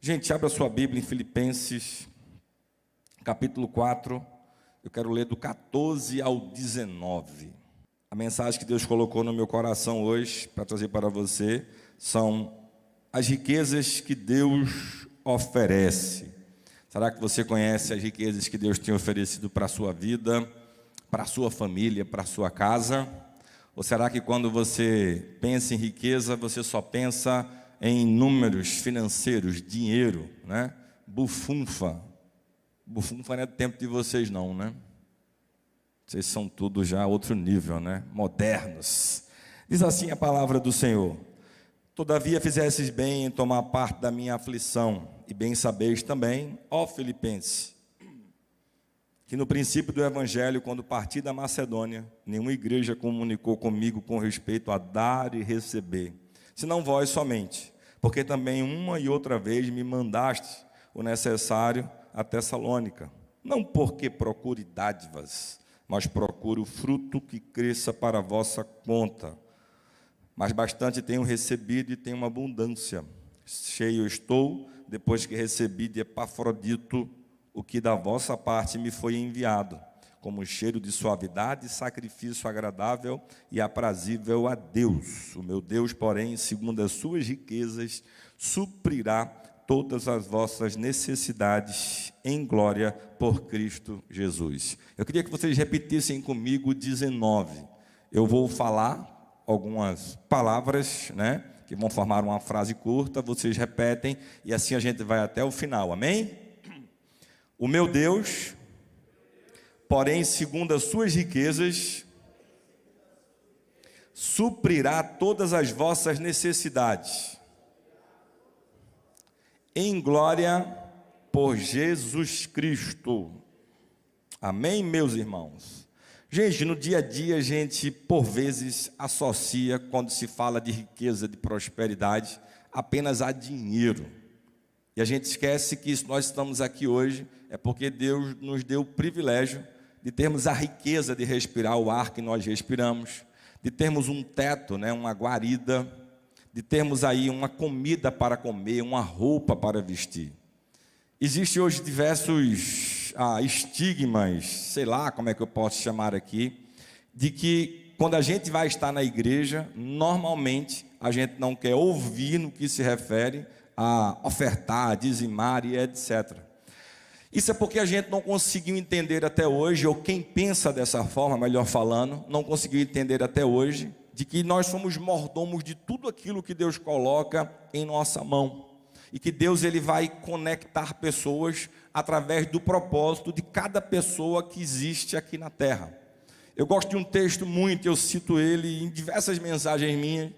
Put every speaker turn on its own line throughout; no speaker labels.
Gente, abra sua Bíblia em Filipenses, capítulo 4. Eu quero ler do 14 ao 19. A mensagem que Deus colocou no meu coração hoje, para trazer para você, são as riquezas que Deus oferece. Será que você conhece as riquezas que Deus tem oferecido para a sua vida, para a sua família, para a sua casa? Ou será que quando você pensa em riqueza, você só pensa em números financeiros, dinheiro, né? Bufunfa. Bufunfa não é do tempo de vocês não, né? Vocês são tudo já outro nível, né? Modernos. Diz assim a palavra do Senhor: todavia fizesses bem em tomar parte da minha aflição, e bem sabeis também, ó Filipenses, que no princípio do Evangelho, quando parti da Macedônia, nenhuma igreja comunicou comigo com respeito a dar e receber, senão vós somente, porque também uma e outra vez me mandaste o necessário a Tessalônica, não porque procure dádivas, mas procuro o fruto que cresça para a vossa conta. Mas bastante tenho recebido e tenho uma abundância. Cheio estou, depois que recebi de Epafrodito o que da vossa parte me foi enviado, como cheiro de suavidade, sacrifício agradável e aprazível a Deus. O meu Deus, porém, segundo as suas riquezas, suprirá todas as vossas necessidades em glória por Cristo Jesus. Eu queria que vocês repetissem comigo 19. Eu vou falar algumas palavras, né, que vão formar uma frase curta, vocês repetem e assim a gente vai até o final, amém? O meu Deus, porém, segundo as suas riquezas, suprirá todas as vossas necessidades em glória por Jesus Cristo. Amém, meus irmãos? Gente, no dia a dia a gente, por vezes, associa, quando se fala de riqueza, de prosperidade, apenas a dinheiro. E a gente esquece que nós estamos aqui hoje é porque Deus nos deu o privilégio de termos a riqueza de respirar o ar que nós respiramos, de termos um teto, né, uma guarida, de termos aí uma comida para comer, uma roupa para vestir. Existem hoje diversos estigmas, sei lá como é que eu posso chamar aqui, de que quando a gente vai estar na igreja, normalmente a gente não quer ouvir no que se refere a ofertar, a dizimar e etc. Isso é porque a gente não conseguiu entender até hoje, ou quem pensa dessa forma, melhor falando, não conseguiu entender até hoje, de que nós somos mordomos de tudo aquilo que Deus coloca em nossa mão. E que Deus ele vai conectar pessoas através do propósito de cada pessoa que existe aqui na terra. Eu gosto de um texto muito, eu cito ele em diversas mensagens minhas,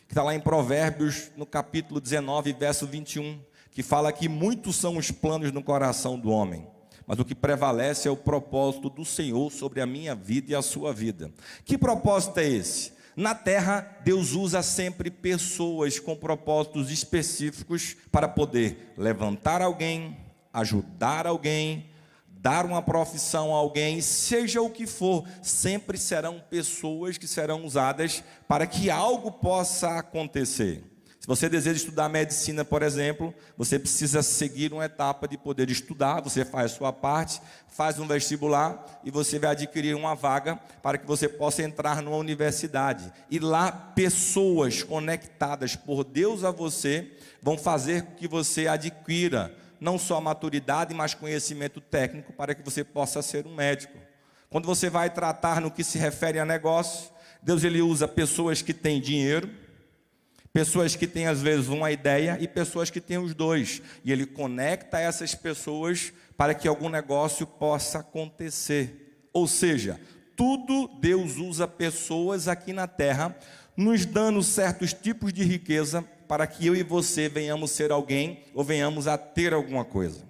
que está lá em Provérbios, no capítulo 19, verso 21, que fala que muitos são os planos no coração do homem, mas o que prevalece é o propósito do Senhor sobre a minha vida e a sua vida. Que propósito é esse? Na terra, Deus usa sempre pessoas com propósitos específicos para poder levantar alguém, ajudar alguém, dar uma profissão a alguém, seja o que for, sempre serão pessoas que serão usadas para que algo possa acontecer. Se você deseja estudar medicina, por exemplo, você precisa seguir uma etapa de poder estudar, você faz a sua parte, faz um vestibular e você vai adquirir uma vaga para que você possa entrar numa universidade. E lá, pessoas conectadas por Deus a você vão fazer com que você adquira não só maturidade, mas conhecimento técnico para que você possa ser um médico. Quando você vai tratar no que se refere a negócio, Deus ele usa pessoas que têm dinheiro, pessoas que têm às vezes uma ideia e pessoas que têm os dois. E ele conecta essas pessoas para que algum negócio possa acontecer. Ou seja, tudo Deus usa pessoas aqui na terra, nos dando certos tipos de riqueza para que eu e você venhamos ser alguém ou venhamos a ter alguma coisa.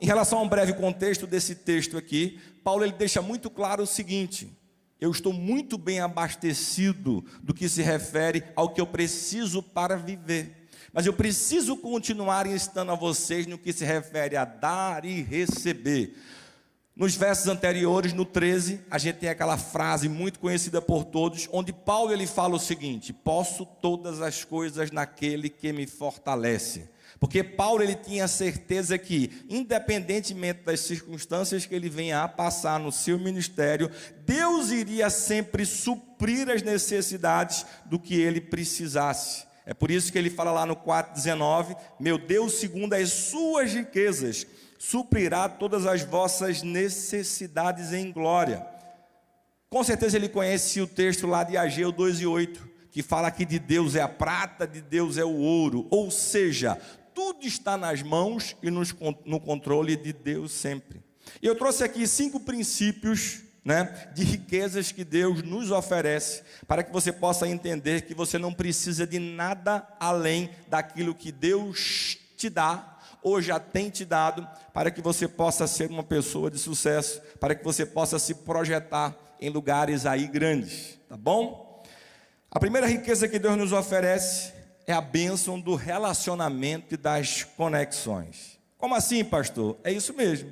Em relação a um breve contexto desse texto aqui, Paulo ele deixa muito claro o seguinte: eu estou muito bem abastecido do que se refere ao que eu preciso para viver. Mas eu preciso continuar ensinando a vocês no que se refere a dar e receber. Nos versos anteriores, no 13, a gente tem aquela frase muito conhecida por todos, onde Paulo ele fala o seguinte: posso todas as coisas naquele que me fortalece. Porque Paulo ele tinha certeza que, independentemente das circunstâncias que ele venha a passar no seu ministério, Deus iria sempre suprir as necessidades do que ele precisasse. É por isso que ele fala lá no 4,19, meu Deus, segundo as suas riquezas, suprirá todas as vossas necessidades em glória. Com certeza ele conhece o texto lá de Ageu 2,8, que fala que de Deus é a prata, de Deus é o ouro, ou seja, tudo está nas mãos e no controle de Deus sempre. E eu trouxe aqui 5 princípios, de riquezas que Deus nos oferece, para que você possa entender que você não precisa de nada além daquilo que Deus te dá, ou já tem te dado, para que você possa ser uma pessoa de sucesso, para que você possa se projetar em lugares aí grandes, tá bom? A primeira riqueza que Deus nos oferece é a bênção do relacionamento e das conexões. Como assim, pastor? É isso mesmo.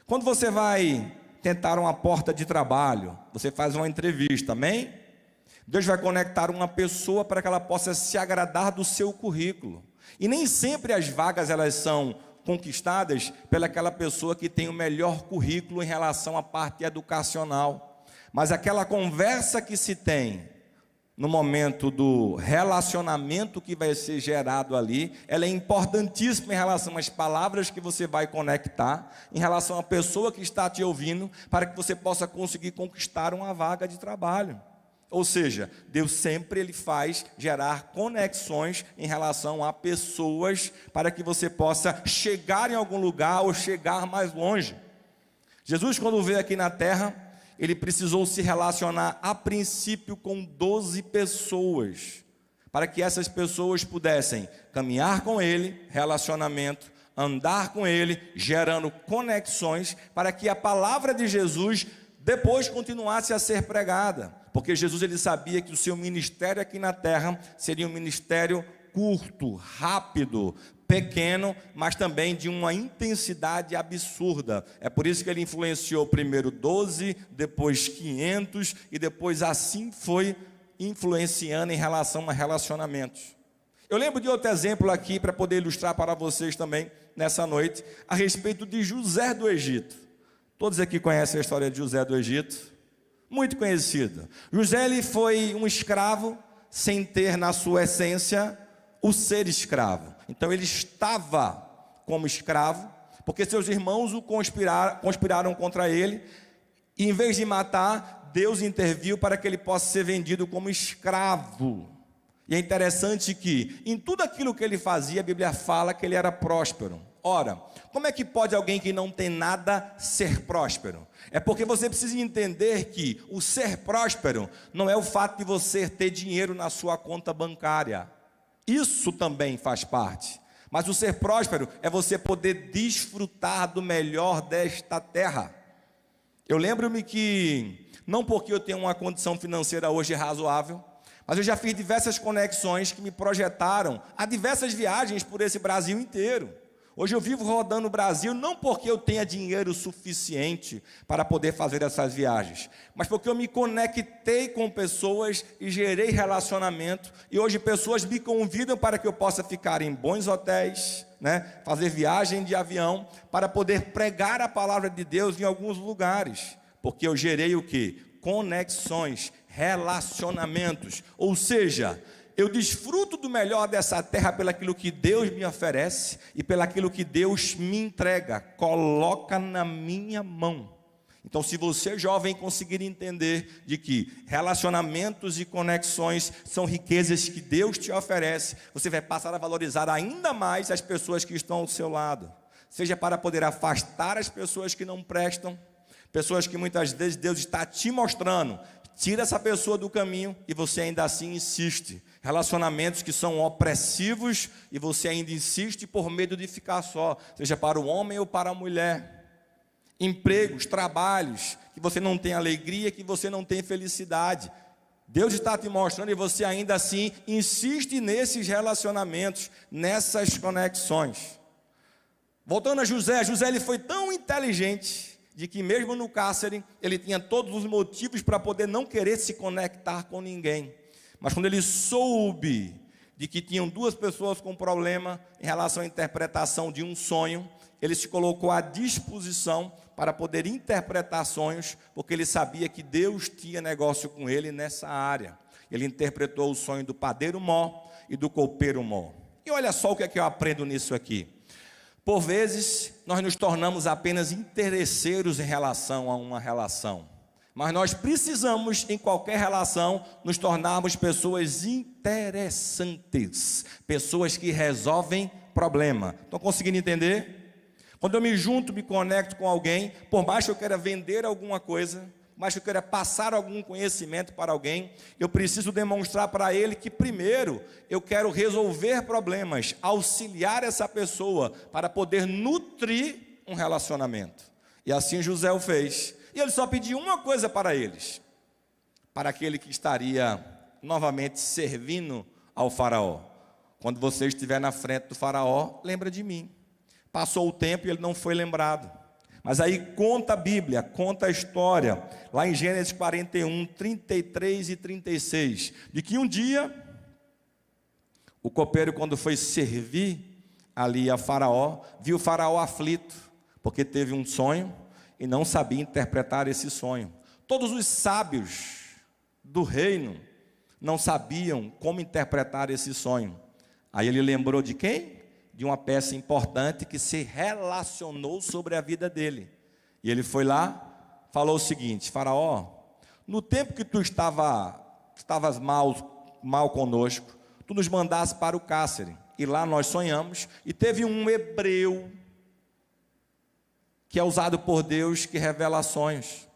Quando você vai tentar uma porta de trabalho, você faz uma entrevista, amém? Deus vai conectar uma pessoa para que ela possa se agradar do seu currículo. E nem sempre as vagas elas são conquistadas pelaquela pessoa que tem o melhor currículo em relação à parte educacional. Mas aquela conversa que se tem no momento do relacionamento que vai ser gerado ali, ela é importantíssima em relação às palavras que você vai conectar, em relação à pessoa que está te ouvindo, para que você possa conseguir conquistar uma vaga de trabalho. Ou seja, Deus sempre ele faz gerar conexões em relação a pessoas, para que você possa chegar em algum lugar ou chegar mais longe. Jesus, quando veio aqui na terra, ele precisou se relacionar a princípio com 12 pessoas, para que essas pessoas pudessem caminhar com ele, relacionamento, andar com ele, gerando conexões, para que a palavra de Jesus depois continuasse a ser pregada, porque Jesus ele sabia que o seu ministério aqui na terra seria um ministério curto, rápido, pequeno, mas também de uma intensidade absurda. É por isso que ele influenciou primeiro 12, depois 500, e depois assim foi influenciando em relação a relacionamentos. Eu lembro de outro exemplo aqui, para poder ilustrar para vocês também, nessa noite, a respeito de José do Egito. Todos aqui conhecem a história de José do Egito? Muito conhecida. José ele foi um escravo, sem ter na sua essência o ser escravo. Então ele estava como escravo, porque seus irmãos o conspiraram contra ele, e em vez de matar, Deus interviu para que ele possa ser vendido como escravo. E é interessante que em tudo aquilo que ele fazia, a Bíblia fala que ele era próspero. Ora, como é que pode alguém que não tem nada ser próspero? É porque você precisa entender que o ser próspero não é o fato de você ter dinheiro na sua conta bancária. Isso também faz parte, mas o ser próspero é você poder desfrutar do melhor desta terra. Eu lembro-me que, não porque eu tenho uma condição financeira hoje razoável, mas eu já fiz diversas conexões que me projetaram a diversas viagens por esse Brasil inteiro. Hoje eu vivo rodando o Brasil não porque eu tenha dinheiro suficiente para poder fazer essas viagens, mas porque eu me conectei com pessoas e gerei relacionamento, e hoje pessoas me convidam para que eu possa ficar em bons hotéis, fazer viagem de avião, para poder pregar a palavra de Deus em alguns lugares, porque eu gerei o quê? Conexões, relacionamentos, ou seja, eu desfruto do melhor dessa terra pelaquilo que Deus me oferece e pelaquilo que Deus me entrega, coloca na minha mão. Então, se você, jovem, conseguir entender de que relacionamentos e conexões são riquezas que Deus te oferece, você vai passar a valorizar ainda mais as pessoas que estão ao seu lado, seja para poder afastar as pessoas que não prestam, pessoas que muitas vezes Deus está te mostrando, tira essa pessoa do caminho e você ainda assim insiste. Relacionamentos que são opressivos e você ainda insiste por medo de ficar só, seja para o homem ou para a mulher. Empregos, trabalhos, que você não tem alegria, que você não tem felicidade. Deus está te mostrando e você ainda assim insiste nesses relacionamentos, nessas conexões. Voltando a José, José ele foi tão inteligente de que mesmo no cárcere ele tinha todos os motivos para poder não querer se conectar com ninguém. Mas quando ele soube de que tinham duas pessoas com problema em relação à interpretação de um sonho. Ele se colocou à disposição para poder interpretar sonhos, porque ele sabia que Deus tinha negócio com ele nessa área. Ele interpretou o sonho do padeiro Mó e do copeiro Mó. E olha só o que é que eu aprendo nisso aqui. Por vezes, nós nos tornamos apenas interesseiros em relação a uma relação. Mas nós precisamos, em qualquer relação, nos tornarmos pessoas interessantes. Pessoas que resolvem problema. Estão conseguindo entender? Quando eu me junto, me conecto com alguém, por mais que eu queira vender alguma coisa, por mais que eu queira passar algum conhecimento para alguém, eu preciso demonstrar para ele que primeiro eu quero resolver problemas, auxiliar essa pessoa para poder nutrir um relacionamento. E assim José o fez. E ele só pediu uma coisa para eles, para aquele que estaria novamente servindo ao faraó. Quando você estiver na frente do faraó, lembra de mim. Passou o tempo e ele não foi lembrado. Mas aí conta a Bíblia, conta a história, lá em Gênesis 41, 33 e 36, de que um dia, o copeiro, quando foi servir ali a Faraó, viu o Faraó aflito, porque teve um sonho e não sabia interpretar esse sonho. Todos os sábios do reino não sabiam como interpretar esse sonho. Aí ele lembrou de quem? De uma peça importante que se relacionou sobre a vida dele. E ele foi lá, falou o seguinte: Faraó, no tempo que tu estavas mal conosco, tu nos mandaste para o cárcere, e lá nós sonhamos, e teve um hebreu, que é usado por Deus, que revela sonhos.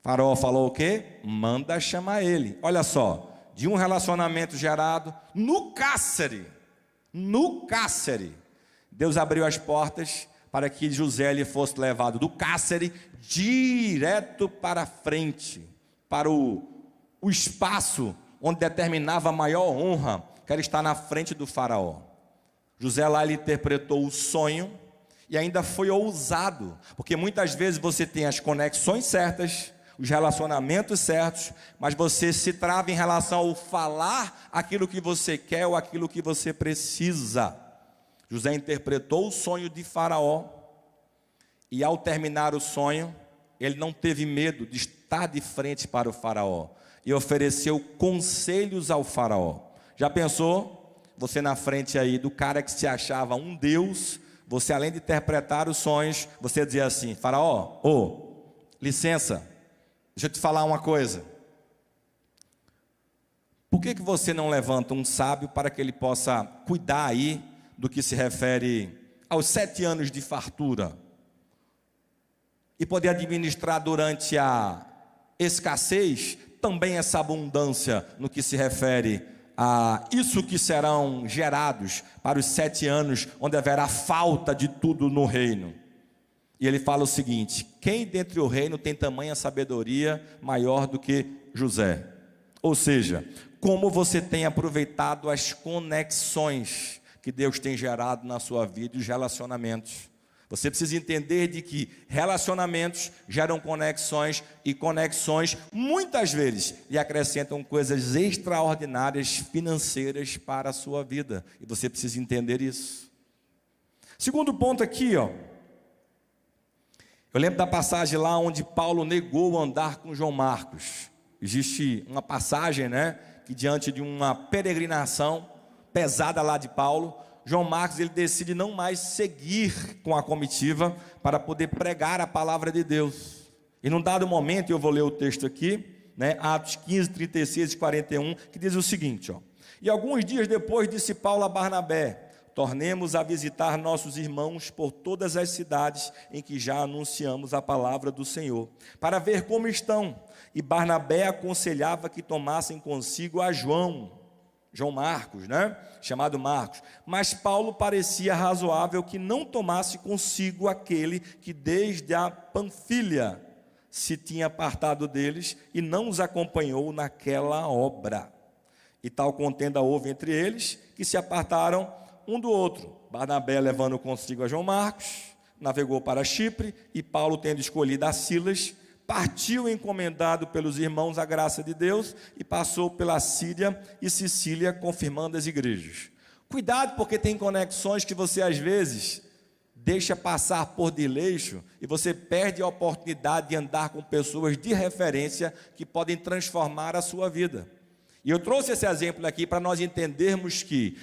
Faraó falou o quê? Manda chamar ele. Olha só, de um relacionamento gerado no cárcere, Deus abriu as portas para que José ele fosse levado do cárcere direto para frente, para o espaço onde determinava a maior honra, que era estar na frente do faraó. José lá ele interpretou o sonho e ainda foi ousado, porque muitas vezes você tem as conexões certas, os relacionamentos certos, mas você se trava em relação ao falar aquilo que você quer ou aquilo que você precisa. José interpretou o sonho de Faraó, e ao terminar o sonho, ele não teve medo de estar de frente para o Faraó, e ofereceu conselhos ao Faraó. Já pensou? Você na frente aí do cara que se achava um Deus, você além de interpretar os sonhos, você dizia assim: Faraó, licença, deixa eu te falar uma coisa. Por que você não levanta um sábio para que ele possa cuidar aí do que se refere aos 7 anos de fartura e poder administrar durante a escassez também essa abundância no que se refere a isso que serão gerados para os 7 anos onde haverá falta de tudo no reino? E ele fala o seguinte: quem dentre o reino tem tamanha sabedoria maior do que José? Ou seja, como você tem aproveitado as conexões que Deus tem gerado na sua vida e os relacionamentos. Você precisa entender de que relacionamentos geram conexões, e conexões muitas vezes lhe acrescentam coisas extraordinárias financeiras para a sua vida. E você precisa entender isso. Segundo ponto aqui, eu lembro da passagem lá onde Paulo negou andar com João Marcos. Existe uma passagem, que diante de uma peregrinação pesada lá de Paulo, João Marcos ele decide não mais seguir com a comitiva para poder pregar a palavra de Deus. E num dado momento, eu vou ler o texto aqui, Atos 15, 36 e 41, que diz o seguinte: E alguns dias depois disse Paulo a Barnabé: tornemos a visitar nossos irmãos por todas as cidades em que já anunciamos a palavra do Senhor, para ver como estão. E Barnabé aconselhava que tomassem consigo a João Marcos, chamado Marcos. Mas Paulo parecia razoável que não tomasse consigo aquele que desde a Panfilha se tinha apartado deles e não os acompanhou naquela obra. E tal contenda houve entre eles, que se apartaram um do outro. Barnabé, levando consigo a João Marcos, navegou para Chipre, e Paulo, tendo escolhido a Silas, partiu encomendado pelos irmãos a graça de Deus e passou pela Síria e Sicília, confirmando as igrejas. Cuidado, porque tem conexões que você às vezes deixa passar por desleixo e você perde a oportunidade de andar com pessoas de referência que podem transformar a sua vida. E eu trouxe esse exemplo aqui para nós entendermos que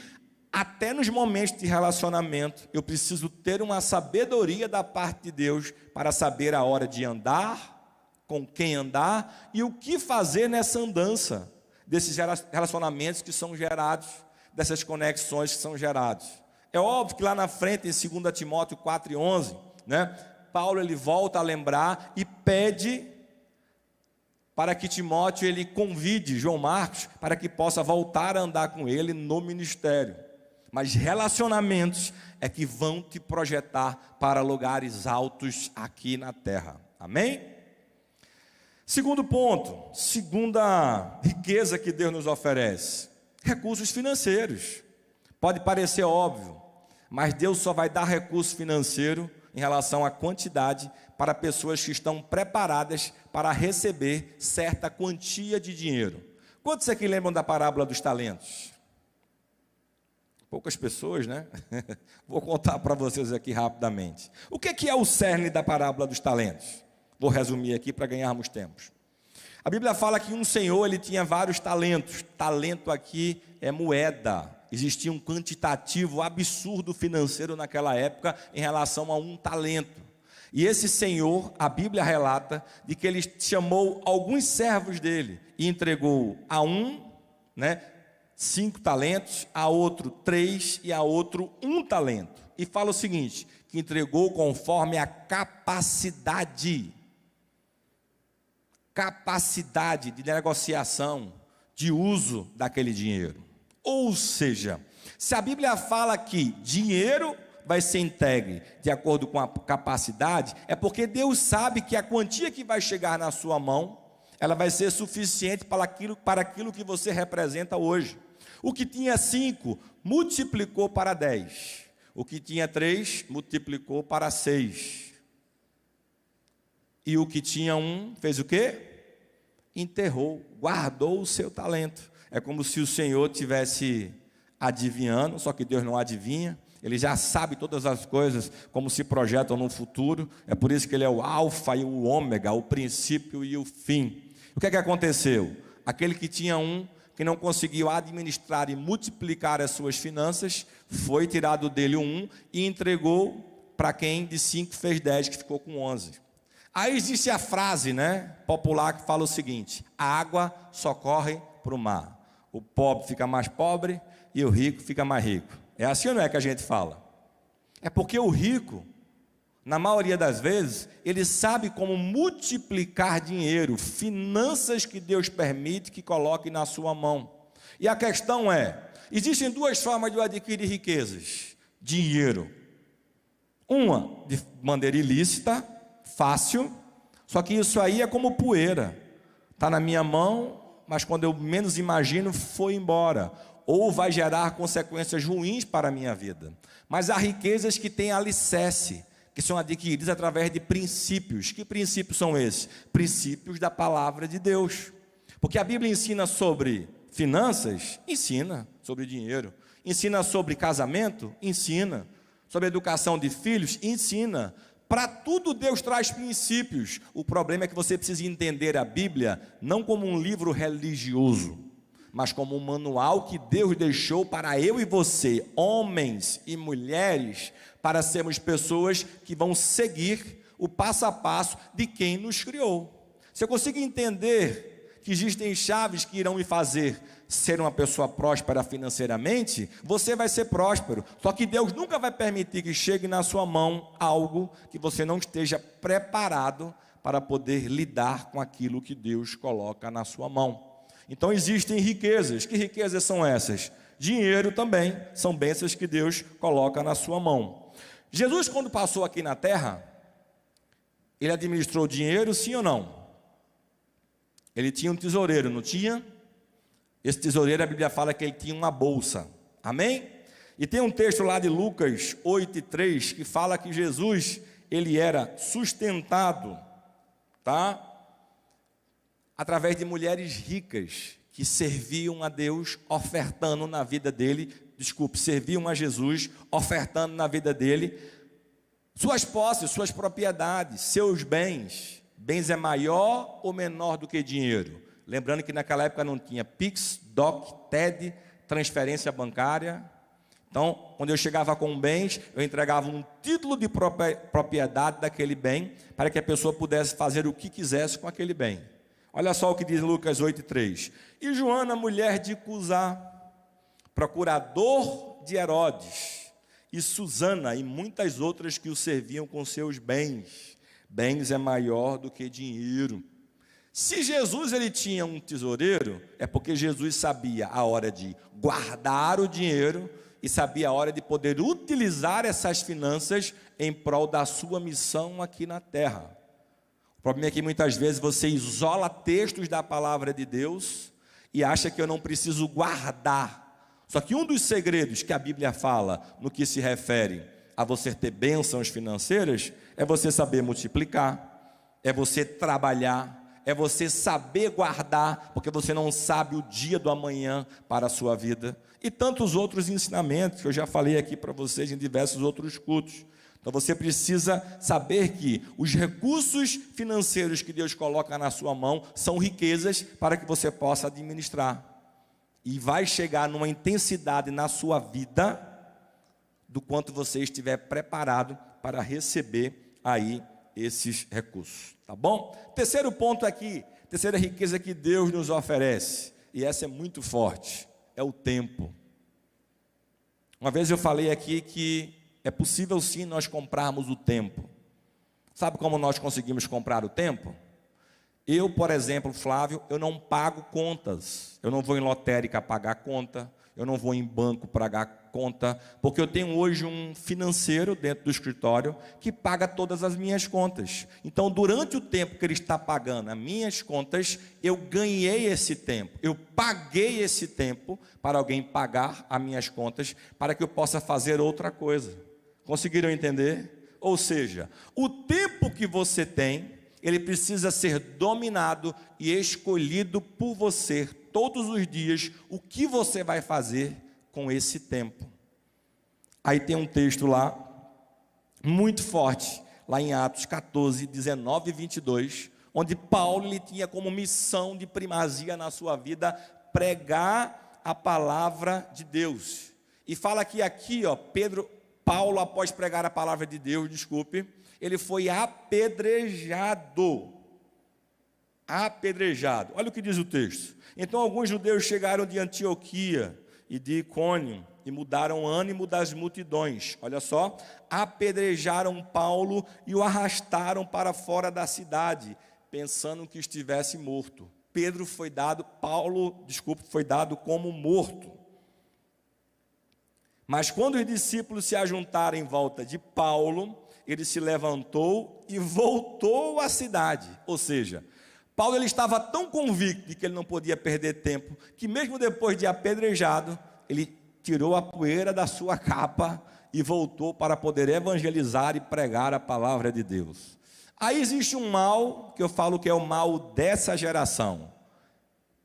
até nos momentos de relacionamento eu preciso ter uma sabedoria da parte de Deus para saber a hora de andar, com quem andar e o que fazer nessa andança desses relacionamentos que são gerados, dessas conexões que são gerados. É óbvio que lá na frente, em 2 Timóteo 4:11, né, Paulo ele volta a lembrar e pede para que Timóteo ele convide João Marcos para que possa voltar a andar com ele no ministério. Mas relacionamentos é que vão te projetar para lugares altos aqui na terra. Amém? Segundo ponto, segunda riqueza que Deus nos oferece, recursos financeiros. Pode parecer óbvio, mas Deus só vai dar recurso financeiro em relação à quantidade para pessoas que estão preparadas para receber certa quantia de dinheiro. Quantos aqui lembram da parábola dos talentos? Poucas pessoas, né? Vou contar para vocês aqui rapidamente. O que é o cerne da parábola dos talentos? Vou resumir aqui para ganharmos tempo. A Bíblia fala que um senhor ele tinha vários talentos. Talento aqui é moeda. Existia um quantitativo absurdo financeiro naquela época em relação a um talento. E esse senhor, a Bíblia relata, de que ele chamou alguns servos dele e entregou a um, 5 talentos, a outro 3 e a outro 1 talento. E fala o seguinte, que entregou conforme a capacidade de negociação, de uso daquele dinheiro. Ou seja, se a Bíblia fala que dinheiro vai ser entregue de acordo com a capacidade, é porque Deus sabe que a quantia que vai chegar na sua mão, ela vai ser suficiente para aquilo que você representa hoje. O que tinha 5, multiplicou para 10. O que tinha 3, multiplicou para 6. E o que tinha 1, fez o quê? Enterrou, guardou o seu talento. É como se o Senhor tivesse adivinhando, só que Deus não adivinha. Ele já sabe todas as coisas, como se projetam no futuro. É por isso que Ele é o alfa e o ômega, o princípio e o fim. O que é que aconteceu? Aquele que tinha 1, que não conseguiu administrar e multiplicar as suas finanças, foi tirado dele 1 e entregou para quem de 5 fez 10, que ficou com 11. Aí existe a frase, popular que fala o seguinte: a água só corre para o mar. O pobre fica mais pobre e o rico fica mais rico. É assim ou não é que a gente fala? É porque o rico, na maioria das vezes, ele sabe como multiplicar dinheiro, finanças que Deus permite que coloque na sua mão. E a questão é, existem 2 formas de eu adquirir riquezas. Dinheiro. Uma, de maneira ilícita, fácil, só que isso aí é como poeira. Está na minha mão, mas quando eu menos imagino, foi embora. Ou vai gerar consequências ruins para a minha vida. Mas há riquezas que têm alicerce, que são adquiridas através de princípios. Que princípios são esses? Princípios da palavra de Deus. Porque a Bíblia ensina sobre finanças, ensina sobre dinheiro. Ensina sobre casamento, ensina. Sobre educação de filhos, ensina. Para tudo Deus traz princípios. O problema é que você precisa entender a Bíblia não como um livro religioso, mas como um manual que Deus deixou para eu e você, homens e mulheres, para sermos pessoas que vão seguir o passo a passo de quem nos criou. Se eu consigo entender que existem chaves que irão me fazer ser uma pessoa próspera financeiramente, você vai ser próspero. Só que Deus nunca vai permitir que chegue na sua mão algo que você não esteja preparado para poder lidar com aquilo que Deus coloca na sua mão. Então existem riquezas. Que riquezas são essas? Dinheiro também são bênçãos que Deus coloca na sua mão. Jesus, quando passou aqui na terra, ele administrou dinheiro, sim ou não? Ele tinha um tesoureiro, não tinha? Esse tesoureiro, a Bíblia fala que ele tinha uma bolsa. Amém? E tem um texto lá de Lucas 8:3 que fala que Jesus, ele era sustentado, tá? através de mulheres ricas que serviam a Deus, ofertando na vida dele, serviam a Jesus, ofertando na vida dele, suas posses, suas propriedades, seus bens. Bens é maior ou menor do que dinheiro? Lembrando que naquela época não tinha Pix, DOC, TED, transferência bancária. Então, quando eu chegava com bens, eu entregava um título de propriedade daquele bem, para que a pessoa pudesse fazer o que quisesse com aquele bem. Olha só o que diz Lucas 8,3. E Joana, mulher de Cusá, procurador de Herodes, e Susana e muitas outras que o serviam com seus bens. Bens é maior do que dinheiro. Se Jesus ele tinha um tesoureiro, é porque Jesus sabia a hora de guardar o dinheiro e sabia a hora de poder utilizar essas finanças em prol da sua missão aqui na terra. O problema é que muitas vezes você isola textos da palavra de Deus e acha que eu não preciso guardar. Só que um dos segredos que a Bíblia fala no que se refere a você ter bênçãos financeiras é você saber multiplicar, é você trabalhar, é você saber guardar, porque você não sabe o dia do amanhã para a sua vida. E tantos outros ensinamentos que eu já falei aqui para vocês em diversos outros cultos. Então você precisa saber que os recursos financeiros que Deus coloca na sua mão são riquezas para que você possa administrar. E vai chegar numa intensidade na sua vida do quanto você estiver preparado para receber aí esses recursos, tá bom? Terceiro ponto aqui, terceira riqueza que Deus nos oferece, e essa é muito forte, é o tempo. Uma vez eu falei aqui que é possível sim nós comprarmos o tempo. Sabe como nós conseguimos comprar o tempo? Eu, por exemplo, Flávio, eu não pago contas. Eu não vou em lotérica pagar conta, eu não vou em banco pagar conta, porque eu tenho hoje um financeiro dentro do escritório que paga todas as minhas contas. Então, durante o tempo que ele está pagando as minhas contas, eu ganhei esse tempo, eu paguei esse tempo para alguém pagar as minhas contas, para que eu possa fazer outra coisa. Conseguiram entender? Ou seja, o tempo que você tem, ele precisa ser dominado e escolhido por você todos os dias, o que você vai fazer com esse tempo. Aí tem um texto lá, muito forte, lá em Atos 14, 19 e 22, onde Paulo ele tinha como missão de primazia na sua vida, pregar a palavra de Deus. E fala que aqui, Paulo, após pregar a palavra de Deus, ele foi apedrejado. Apedrejado. Olha o que diz o texto. Então alguns judeus chegaram de Antioquia e de Icônio e mudaram o ânimo das multidões. Olha só, apedrejaram Paulo e o arrastaram para fora da cidade, pensando que estivesse morto. Paulo foi dado como morto. Mas quando os discípulos se ajuntaram em volta de Paulo, ele se levantou e voltou à cidade. Ou seja, Paulo ele estava tão convicto de que ele não podia perder tempo, que mesmo depois de apedrejado, ele tirou a poeira da sua capa e voltou para poder evangelizar e pregar a palavra de Deus. Aí existe um mal, que eu falo que é o mal dessa geração,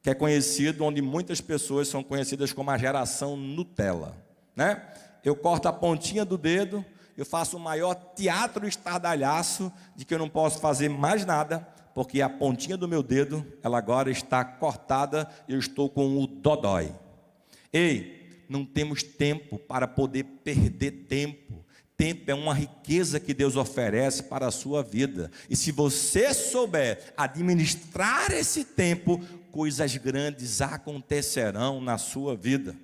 que é conhecido, onde muitas pessoas são conhecidas como a geração Nutella, né? Eu corto a pontinha do dedo, eu faço o maior teatro estardalhaço de que eu não posso fazer mais nada, porque a pontinha do meu dedo, ela agora está cortada, eu estou com o dodói. Ei, não temos tempo para poder perder tempo. Tempo é uma riqueza que Deus oferece para a sua vida. E se você souber administrar esse tempo, coisas grandes acontecerão na sua vida.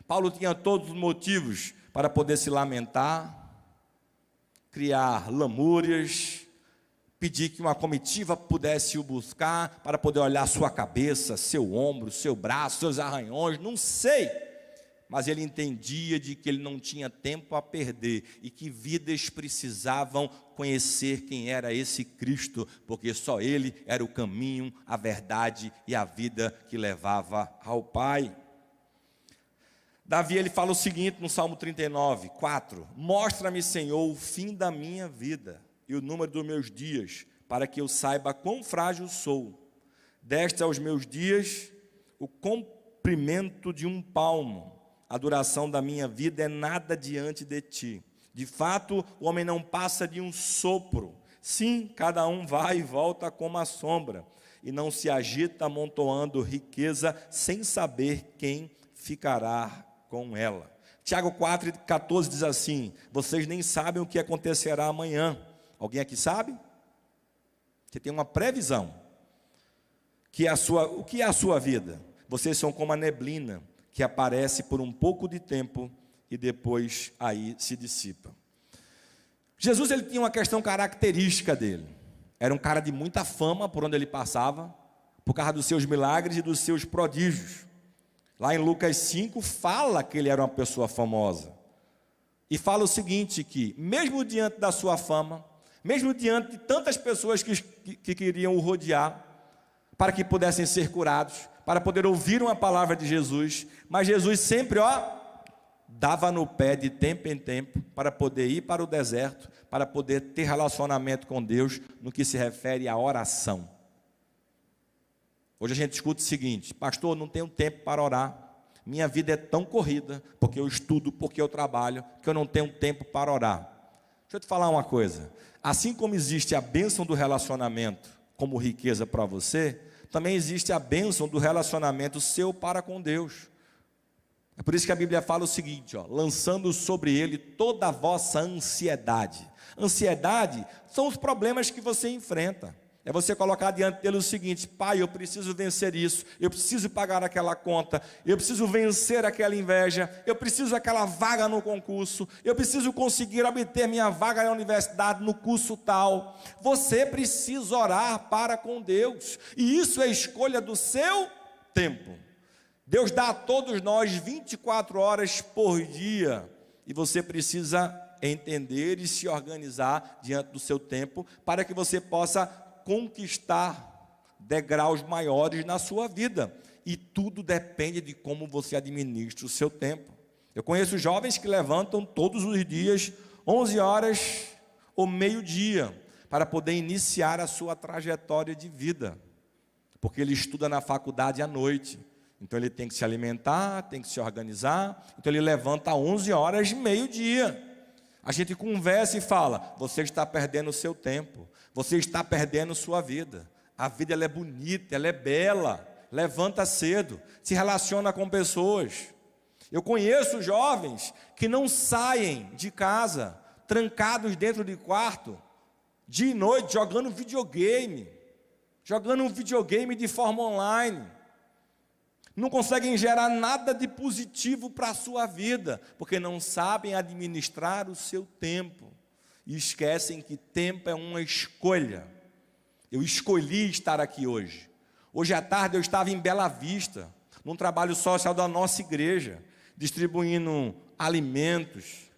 Paulo tinha todos os motivos para poder se lamentar, criar lamúrias, pedir que uma comitiva pudesse o buscar, para poder olhar sua cabeça, seu ombro, seu braço, seus arranhões, não sei. Mas ele entendia de que ele não tinha tempo a perder e que vidas precisavam conhecer quem era esse Cristo, porque só ele era o caminho, a verdade e a vida que levava ao Pai. Davi ele fala o seguinte no Salmo 39, 4: mostra-me, Senhor, o fim da minha vida e o número dos meus dias, para que eu saiba quão frágil sou. Deste aos meus dias o comprimento de um palmo. A duração da minha vida é nada diante de ti. De fato, o homem não passa de um sopro. Sim, cada um vai e volta como a sombra, e não se agita amontoando riqueza, sem saber quem ficará com ela. Tiago 4,14 diz assim: vocês nem sabem o que acontecerá amanhã. Alguém aqui sabe? Você tem uma previsão. O que é a sua vida? Vocês são como a neblina, que aparece por um pouco de tempo e depois aí se dissipa. Jesus, ele tinha uma questão característica dele. Era um cara de muita fama por onde ele passava, por causa dos seus milagres e dos seus prodígios. Lá em Lucas 5 fala que ele era uma pessoa famosa. E fala o seguinte, que mesmo diante da sua fama, mesmo diante de tantas pessoas que queriam o rodear, para que pudessem ser curados, para poder ouvir uma palavra de Jesus, mas Jesus sempre, dava no pé de tempo em tempo, para poder ir para o deserto, para poder ter relacionamento com Deus, no que se refere à oração. Hoje a gente escuta o seguinte: pastor, não tenho tempo para orar, minha vida é tão corrida, porque eu estudo, porque eu trabalho, que eu não tenho tempo para orar. Deixa eu te falar uma coisa, assim como existe a bênção do relacionamento, como riqueza para você, também existe a bênção do relacionamento seu para com Deus. É por isso que a Bíblia fala o seguinte, lançando sobre ele toda a vossa ansiedade. Ansiedade são os problemas que você enfrenta. É você colocar diante dele o seguinte: pai, eu preciso vencer isso, eu preciso pagar aquela conta, eu preciso vencer aquela inveja, eu preciso aquela vaga no concurso, eu preciso conseguir obter minha vaga na universidade no curso tal. Você precisa orar para com Deus, e isso é escolha do seu tempo. Deus dá a todos nós 24 horas por dia, e você precisa entender e se organizar diante do seu tempo, para que você possa conquistar degraus maiores na sua vida, e tudo depende de como você administra o seu tempo. Eu conheço jovens que levantam todos os dias 11 horas ou meio-dia para poder iniciar a sua trajetória de vida, porque ele estuda na faculdade à noite, então ele tem que se alimentar, tem que se organizar, então ele levanta às 11 horas meio-dia. A gente conversa e fala: você está perdendo o seu tempo, você está perdendo sua vida. A vida, ela é bonita, ela é bela. Levanta cedo, se relaciona com pessoas. Eu conheço jovens que não saem de casa, trancados dentro de quarto, dia e noite, jogando videogame de forma online. Não conseguem gerar nada de positivo para a sua vida, porque não sabem administrar o seu tempo. E esquecem que tempo é uma escolha. Eu escolhi estar aqui hoje. Hoje à tarde eu estava em Bela Vista, num trabalho social da nossa igreja, distribuindo alimentos,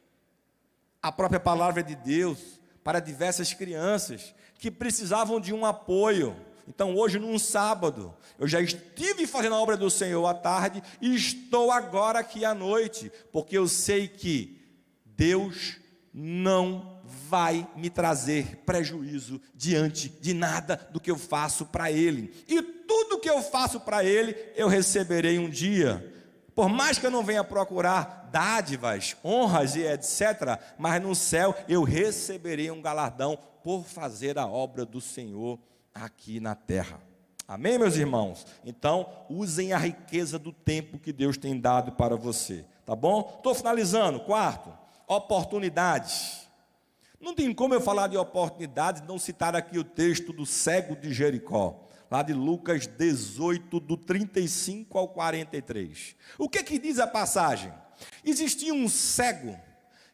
a própria palavra de Deus, para diversas crianças que precisavam de um apoio. Então hoje, num sábado, eu já estive fazendo a obra do Senhor à tarde, e estou agora aqui à noite, porque eu sei que Deus não vai me trazer prejuízo diante de nada do que eu faço para Ele, e tudo que eu faço para Ele, eu receberei um dia, por mais que eu não venha procurar dádivas, honras e etc., mas no céu eu receberei um galardão por fazer a obra do Senhor aqui na terra. Amém, meus irmãos? Então, usem a riqueza do tempo que Deus tem dado para você, tá bom? Estou finalizando. Quarto, oportunidades. Não tem como eu falar de oportunidades e não citar aqui o texto do cego de Jericó, lá de Lucas 18, do 35 ao 43. O que diz a passagem? Existia um cego,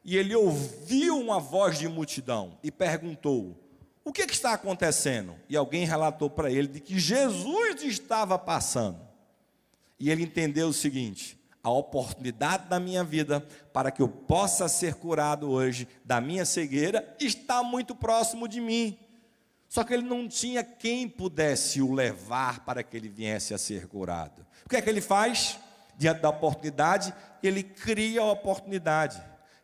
e ele ouviu uma voz de multidão, e perguntou: o que está acontecendo? E alguém relatou para ele de que Jesus estava passando. E ele entendeu o seguinte: a oportunidade da minha vida, para que eu possa ser curado hoje da minha cegueira, está muito próximo de mim. Só que ele não tinha quem pudesse o levar para que ele viesse a ser curado. O que é que ele faz? Diante da oportunidade, ele cria a oportunidade.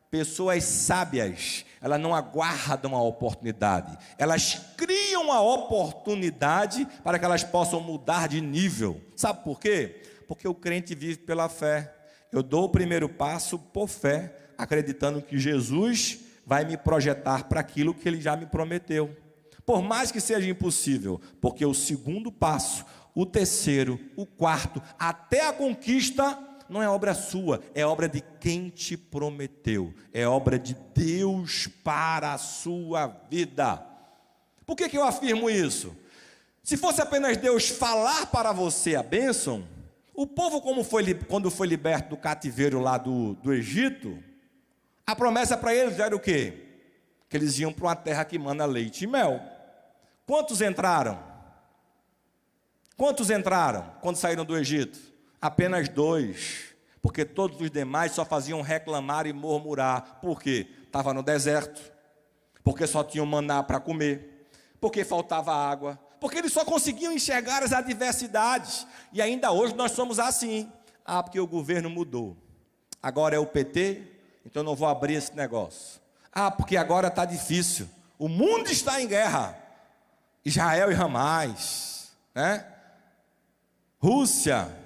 Pessoas sábias elas não aguardam a oportunidade, elas criam a oportunidade para que elas possam mudar de nível. Sabe por quê? Porque o crente vive pela fé. Eu dou o primeiro passo por fé, acreditando que Jesus vai me projetar para aquilo que Ele já me prometeu. Por mais que seja impossível, porque o segundo passo, o terceiro, o quarto, até a conquista, não é obra sua, é obra de quem te prometeu, é obra de Deus para a sua vida. Por que eu afirmo isso? Se fosse apenas Deus falar para você a bênção, o povo quando foi liberto do cativeiro lá do Egito, a promessa para eles era o quê? Que eles iam para uma terra que mana leite e mel. Quantos entraram? Quantos entraram quando saíram do Egito? Apenas 2, porque todos os demais só faziam reclamar e murmurar. Por quê? Estava no deserto, porque só tinham maná para comer, porque faltava água, porque eles só conseguiam enxergar as adversidades. E ainda hoje nós somos assim. Porque o governo mudou, agora é o PT, então não vou abrir esse negócio. Porque agora está difícil, o mundo está em guerra, Israel e Hamas, né? Rússia,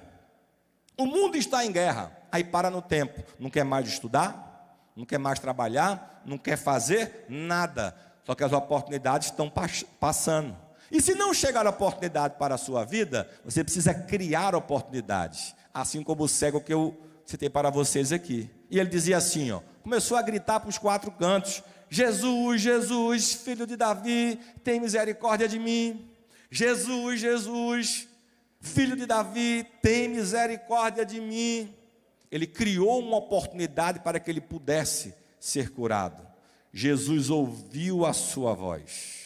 o mundo está em guerra. Aí para no tempo, não quer mais estudar, não quer mais trabalhar, não quer fazer nada, só que as oportunidades estão passando. E se não chegar a oportunidade para a sua vida, você precisa criar oportunidades, assim como o cego que eu citei para vocês aqui. E ele dizia assim, começou a gritar para os 4 cantos: Jesus, Jesus, filho de Davi, tem misericórdia de mim. Jesus, Jesus, filho de Davi, tem misericórdia de mim. Ele criou uma oportunidade para que ele pudesse ser curado. Jesus ouviu a sua voz.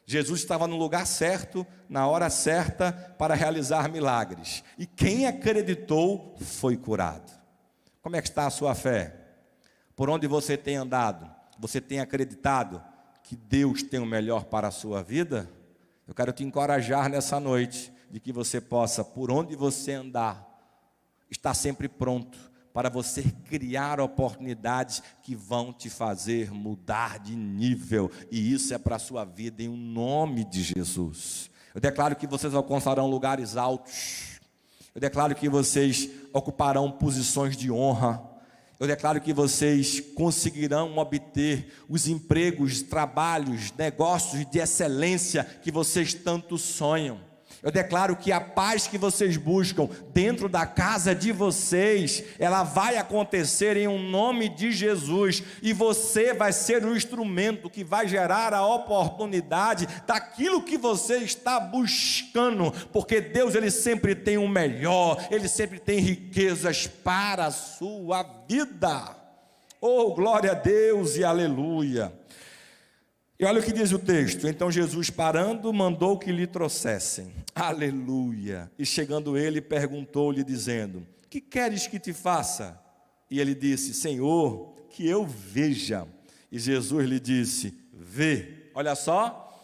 Jesus estava no lugar certo, na hora certa, para realizar milagres. E quem acreditou foi curado. Como é que está a sua fé? Por onde você tem andado? Você tem acreditado que Deus tem o melhor para a sua vida? Eu quero te encorajar nessa noite, de que você possa, por onde você andar, estar sempre pronto para você criar oportunidades que vão te fazer mudar de nível, e isso é para a sua vida, em nome de Jesus. Eu declaro que vocês alcançarão lugares altos, eu declaro que vocês ocuparão posições de honra, eu declaro que vocês conseguirão obter os empregos, trabalhos, negócios de excelência que vocês tanto sonham. Eu declaro que a paz que vocês buscam dentro da casa de vocês, ela vai acontecer em um nome de Jesus, e você vai ser o instrumento que vai gerar a oportunidade daquilo que você está buscando, porque Deus, Ele sempre tem o melhor, Ele sempre tem riquezas para a sua vida. Oh, glória a Deus e aleluia. E olha o que diz o texto: então Jesus, parando, mandou que lhe trouxessem. Aleluia. E chegando ele, perguntou-lhe, dizendo: que queres que te faça? E ele disse: Senhor, que eu veja. E Jesus lhe disse: vê. Olha só,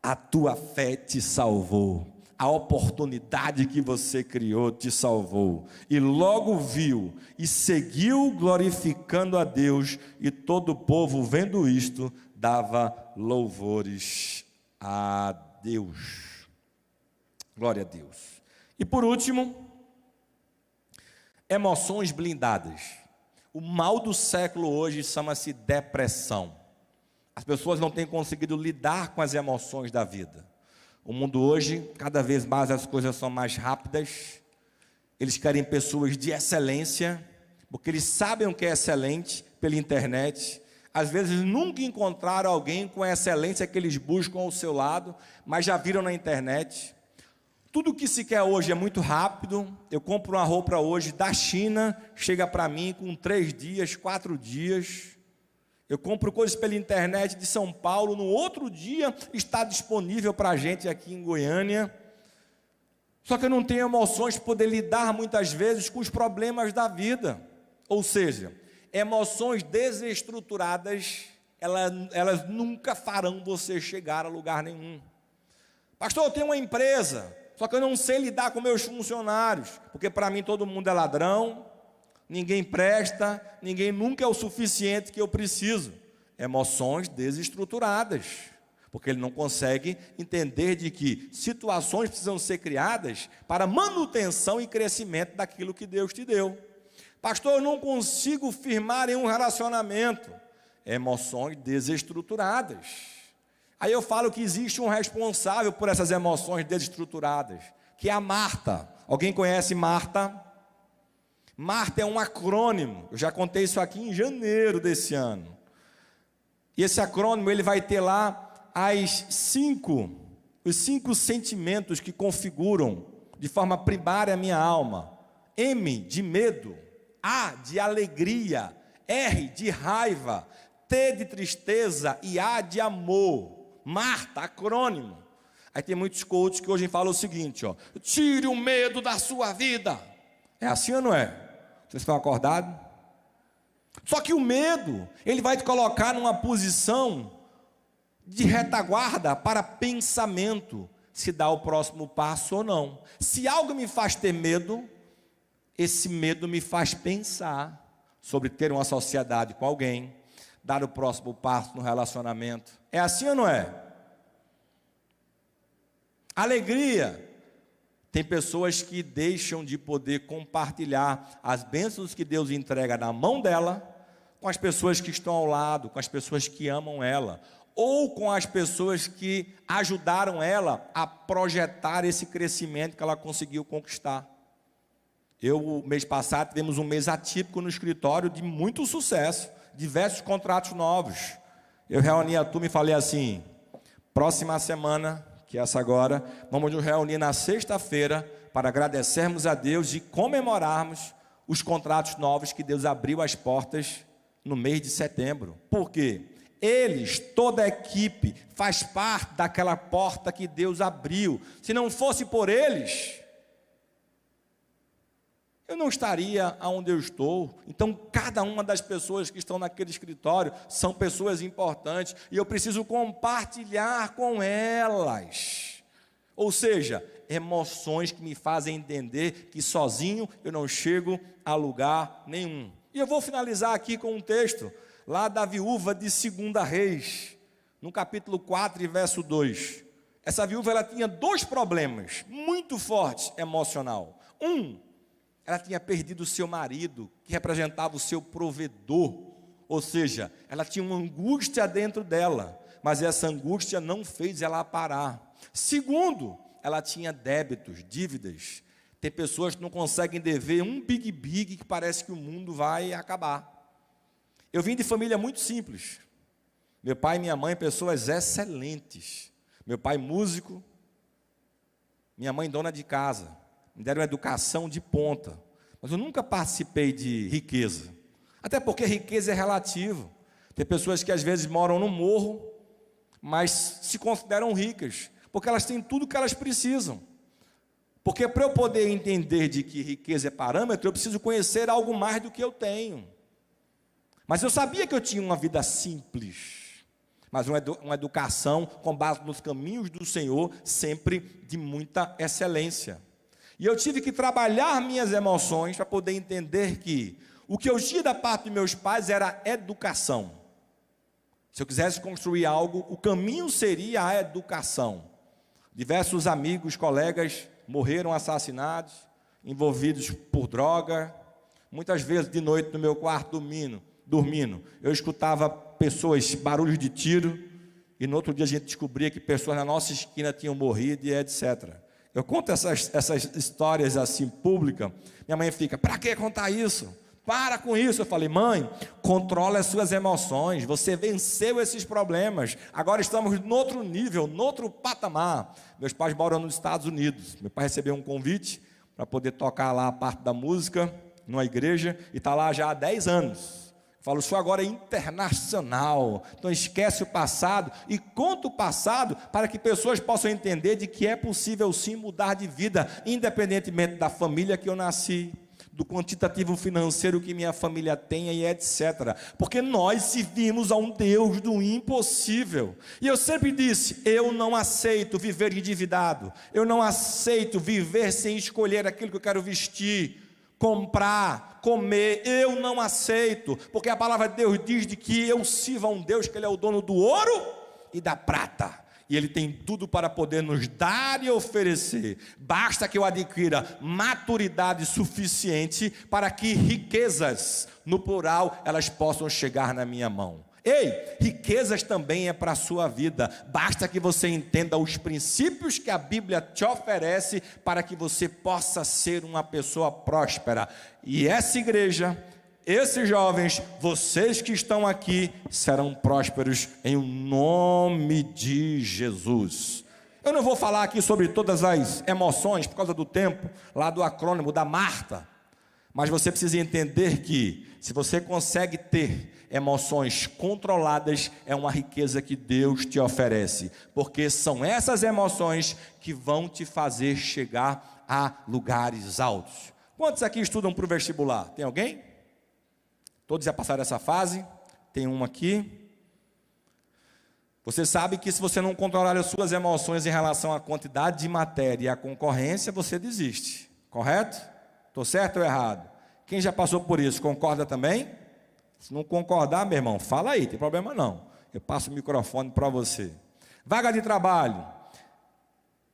a tua fé te salvou. A oportunidade que você criou te salvou. E logo viu e seguiu glorificando a Deus, e todo o povo, vendo isto, dava louvores a Deus. Glória a Deus. E por último, emoções blindadas. O mal do século hoje chama-se depressão. As pessoas não têm conseguido lidar com as emoções da vida. O mundo hoje, cada vez mais as coisas são mais rápidas. Eles querem pessoas de excelência, porque eles sabem o que é excelente pela internet. Às vezes nunca encontraram alguém com a excelência que eles buscam ao seu lado, mas já viram na internet. Tudo que se quer hoje é muito rápido. Eu compro uma roupa hoje da China, chega para mim com 3 dias, 4 dias. Eu compro coisas pela internet de São Paulo, no outro dia está disponível para a gente aqui em Goiânia. Só que eu não tenho emoções para poder lidar muitas vezes com os problemas da vida. Ou seja, emoções desestruturadas, elas nunca farão você chegar a lugar nenhum. Pastor, eu tenho uma empresa, só que eu não sei lidar com meus funcionários, porque para mim todo mundo é ladrão, ninguém presta, ninguém nunca é o suficiente que eu preciso. Emoções desestruturadas, porque ele não consegue entender de que situações precisam ser criadas para manutenção e crescimento daquilo que Deus te deu. Pastor, eu não consigo firmar em um relacionamento. Emoções desestruturadas. Aí eu falo que existe um responsável por essas emoções desestruturadas, que é a Marta. Alguém conhece Marta? Marta é um acrônimo. Eu já contei isso aqui em janeiro desse ano. E esse acrônimo, ele vai ter lá os cinco sentimentos que configuram de forma primária a minha alma. M de medo, A de alegria, R de raiva, T de tristeza e A de amor. Marta, acrônimo. Aí tem muitos coaches que hoje falam o seguinte, ó: tire o medo da sua vida. É assim ou não é? Vocês estão acordados? Só que o medo, ele vai te colocar numa posição de retaguarda para pensamento, se dá o próximo passo ou não. Se algo me faz ter medo, esse medo me faz pensar sobre ter uma sociedade com alguém, dar o próximo passo no relacionamento. É assim ou não é? Alegria. Tem pessoas que deixam de poder compartilhar as bênçãos que Deus entrega na mão dela com as pessoas que estão ao lado, com as pessoas que amam ela, ou com as pessoas que ajudaram ela a projetar esse crescimento que ela conseguiu conquistar. O mês passado, tivemos um mês atípico no escritório de muito sucesso, diversos contratos novos. Eu reuni a turma e falei assim: próxima semana, que é essa agora, vamos nos reunir na sexta-feira para agradecermos a Deus e comemorarmos os contratos novos que Deus abriu as portas no mês de setembro. Por quê? Eles, toda a equipe, faz parte daquela porta que Deus abriu. Se não fosse por eles, eu não estaria onde eu estou. Então, cada uma das pessoas que estão naquele escritório são pessoas importantes e eu preciso compartilhar com elas. Ou seja, emoções que me fazem entender que sozinho eu não chego a lugar nenhum. E eu vou finalizar aqui com um texto lá da viúva de 2 Reis, no capítulo 4, verso 2. Essa viúva, ela tinha dois problemas muito fortes emocional. Ela tinha perdido o seu marido, que representava o seu provedor, ou seja, ela tinha uma angústia dentro dela, mas essa angústia não fez ela parar. Segundo, ela tinha débitos, dívidas. Tem pessoas que não conseguem dever um big que parece que o mundo vai acabar. Eu vim de família muito simples. Meu pai e minha mãe, pessoas excelentes. Meu pai músico, minha mãe dona de casa. Me deram uma educação de ponta, mas eu nunca participei de riqueza, até porque riqueza é relativo. Tem pessoas que às vezes moram no morro, mas se consideram ricas, porque elas têm tudo que elas precisam. Porque para eu poder entender de que riqueza é parâmetro, eu preciso conhecer algo mais do que eu tenho. Mas eu sabia que eu tinha uma vida simples, mas uma educação com base nos caminhos do Senhor, sempre de muita excelência. E eu tive que trabalhar minhas emoções para poder entender que o que eu tinha da parte de meus pais era educação. Se eu quisesse construir algo, o caminho seria a educação. Diversos amigos, colegas morreram assassinados, envolvidos por droga. Muitas vezes de noite no meu quarto dormindo, eu escutava pessoas, barulhos de tiro, e no outro dia a gente descobria que pessoas na nossa esquina tinham morrido e etc. Eu conto essas histórias assim, públicas. Minha mãe fica: para que contar isso? Para com isso. Eu falei: mãe, controle as suas emoções, você venceu esses problemas, agora estamos no outro nível, no outro patamar. Meus pais moram nos Estados Unidos. Meu pai recebeu um convite para poder tocar lá a parte da música, numa igreja, e está lá já há 10 anos. Eu falo: o senhor agora é internacional, então esquece o passado e conta o passado para que pessoas possam entender de que é possível sim mudar de vida, independentemente da família que eu nasci, do quantitativo financeiro que minha família tenha e etc. Porque nós servimos a um Deus do impossível. E eu sempre disse: eu não aceito viver endividado, eu não aceito viver sem escolher aquilo que eu quero vestir, comprar, comer, eu não aceito, porque a palavra de Deus diz de que eu sirvo a um Deus que Ele é o dono do ouro e da prata, e Ele tem tudo para poder nos dar e oferecer, basta que eu adquira maturidade suficiente para que riquezas, no plural, elas possam chegar na minha mão. Ei, riquezas também é para a sua vida, basta que você entenda os princípios que a Bíblia te oferece para que você possa ser uma pessoa próspera. E essa igreja, esses jovens, vocês que estão aqui, serão prósperos em nome de Jesus. Eu não vou falar aqui sobre todas as emoções, por causa do tempo, lá do acrônimo da Marta, mas você precisa entender que, se você consegue ter emoções controladas, é uma riqueza que Deus te oferece, porque são essas emoções que vão te fazer chegar a lugares altos. Quantos aqui estudam para o vestibular? Tem alguém? Todos já passaram essa fase? Tem uma aqui. Você sabe que se você não controlar as suas emoções em relação à quantidade de matéria e à concorrência, você desiste, correto? Estou certo ou errado? Quem já passou por isso, concorda também? Se não concordar, meu irmão, fala aí, tem problema não. Eu passo o microfone para você. Vaga de trabalho.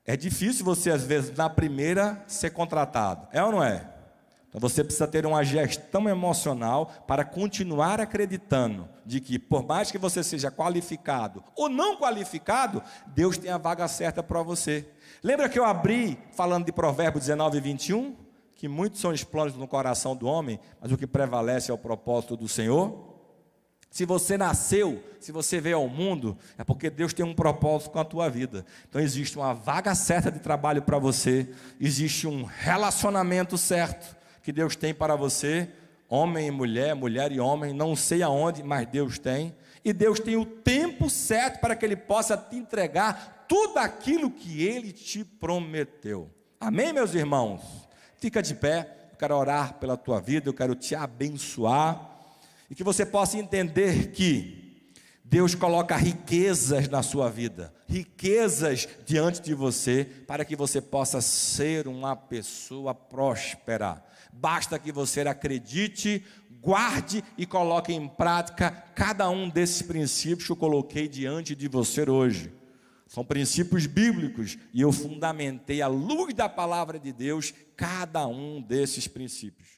É difícil você, às vezes, na primeira, ser contratado. É ou não é? Então você precisa ter uma gestão emocional para continuar acreditando de que, por mais que você seja qualificado ou não qualificado, Deus tem a vaga certa para você. Lembra que eu abri falando de Provérbios 19 e 21? Que muitos são os planos no coração do homem, mas o que prevalece é o propósito do Senhor. Se você nasceu, se você veio ao mundo, é porque Deus tem um propósito com a tua vida. Então existe uma vaga certa de trabalho para você, existe um relacionamento certo que Deus tem para você, homem e mulher, mulher e homem, não sei aonde, mas Deus tem. E Deus tem o tempo certo para que Ele possa te entregar tudo aquilo que Ele te prometeu. Amém, meus irmãos? Fica de pé, eu quero orar pela tua vida, eu quero te abençoar, e que você possa entender que Deus coloca riquezas na sua vida, riquezas diante de você, para que você possa ser uma pessoa próspera. Basta que você acredite, guarde e coloque em prática cada um desses princípios que eu coloquei diante de você hoje. São princípios bíblicos e eu fundamentei à luz da palavra de Deus cada um desses princípios.